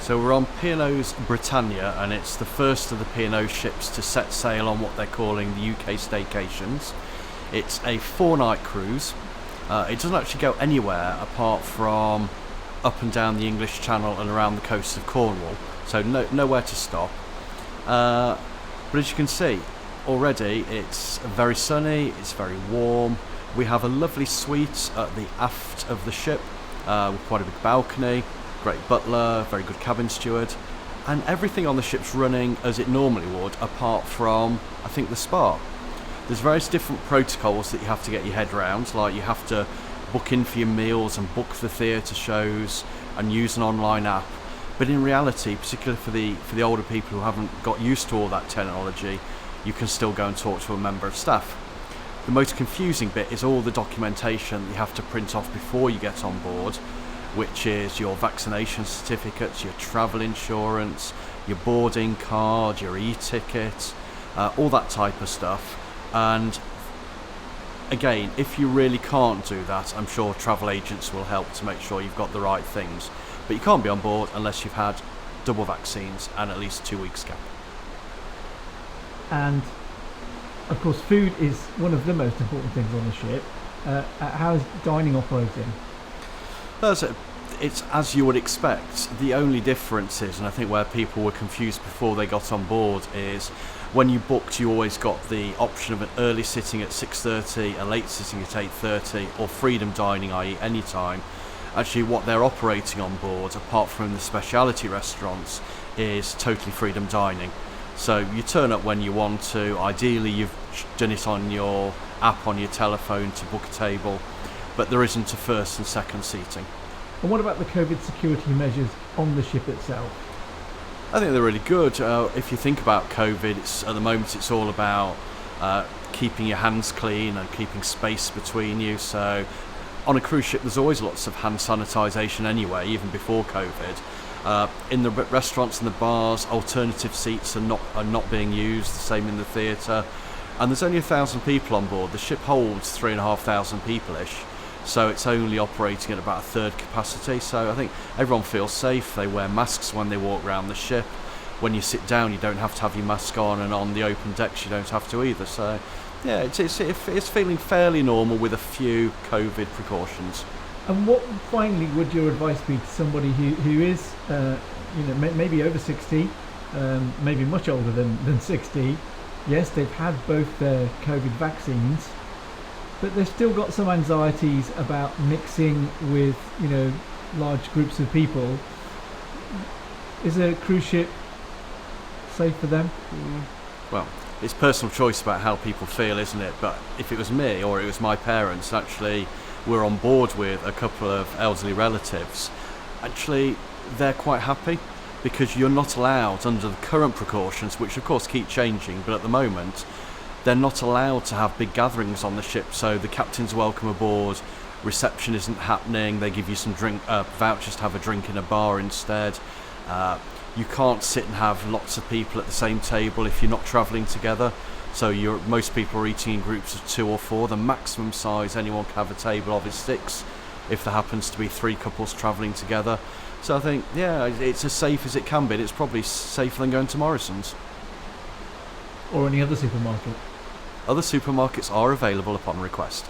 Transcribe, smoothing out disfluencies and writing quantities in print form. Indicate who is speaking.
Speaker 1: So we're on P&O's Britannia, and it's the first of the P&O ships to set sail on what they're calling the UK staycations. It's a 4-night cruise. It doesn't actually go anywhere apart from up and down the English Channel and around the coast of Cornwall, so nowhere to stop. But as you can see, already it's very sunny, it's very warm. We have a lovely suite at the aft of the ship with quite a big balcony, great butler, very good cabin steward, and everything on the ship's running as it normally would, apart from, I think, the spa. There's various different protocols that you have to get your head around, like you have to book in for your meals and book the theatre shows and use an online app. But in reality, particularly for the older people who haven't got used to all that technology, you can still go and talk to a member of staff. The most confusing bit is all the documentation that you have to print off before you get on board, which is your vaccination certificates, your travel insurance, your boarding card, your e-ticket, all that type of stuff. And again, if you really can't do that, I'm sure travel agents will help to make sure you've got the right things. But you can't be on board unless you've had double vaccines and at least 2 weeks gap.
Speaker 2: And of course, food is one of the most important things on the ship. How is dining operating?
Speaker 1: It's as you would expect. The only difference is, and I think where people were confused before they got on board, is when you booked, you always got the option of an early sitting at 6:30, a late sitting at 8:30, or freedom dining, i.e. any time. Actually, what they're operating on board, apart from the specialty restaurants, is totally freedom dining. So you turn up when you want to. Ideally, you've done it on your app on your telephone to book a table, but there isn't a first and second seating.
Speaker 2: And what about the COVID security measures on the ship itself?
Speaker 1: I think they're really good. If you think about COVID, at the moment it's all about keeping your hands clean and keeping space between you. So on a cruise ship there's always lots of hand sanitisation anyway, even before COVID. In the restaurants and the bars, alternative seats are not being used, the same in the theatre. And there's only 1,000 people on board. The ship holds 3,500 people-ish. So it's only operating at about a third capacity. So I think everyone feels safe. They wear masks when they walk around the ship. When you sit down, you don't have to have your mask on, and on the open decks, you don't have to either. So yeah, it's feeling fairly normal with a few COVID precautions.
Speaker 2: And what finally would your advice be to somebody who is, maybe over 60, maybe much older than 60? Yes, they've had both their COVID vaccines, but they've still got some anxieties about mixing with, large groups of people. Is a cruise ship safe for them?
Speaker 1: Well, it's personal choice about how people feel, isn't it? But if it was me or it was my parents, actually, we're on board with a couple of elderly relatives. Actually, they're quite happy because you're not allowed, under the current precautions, which of course keep changing, but at the moment, they're not allowed to have big gatherings on the ship. So the captain's welcome aboard, reception isn't happening, they give you some vouchers to have a drink in a bar instead. You can't sit and have lots of people at the same table if you're not travelling together. So most people are eating in groups of 2 or 4. The maximum size anyone can have a table of is 6, if there happens to be 3 couples travelling together. So I think, yeah, it's as safe as it can be. It's probably safer than going to Morrison's.
Speaker 2: Or any other supermarket.
Speaker 1: Other supermarkets are available upon request.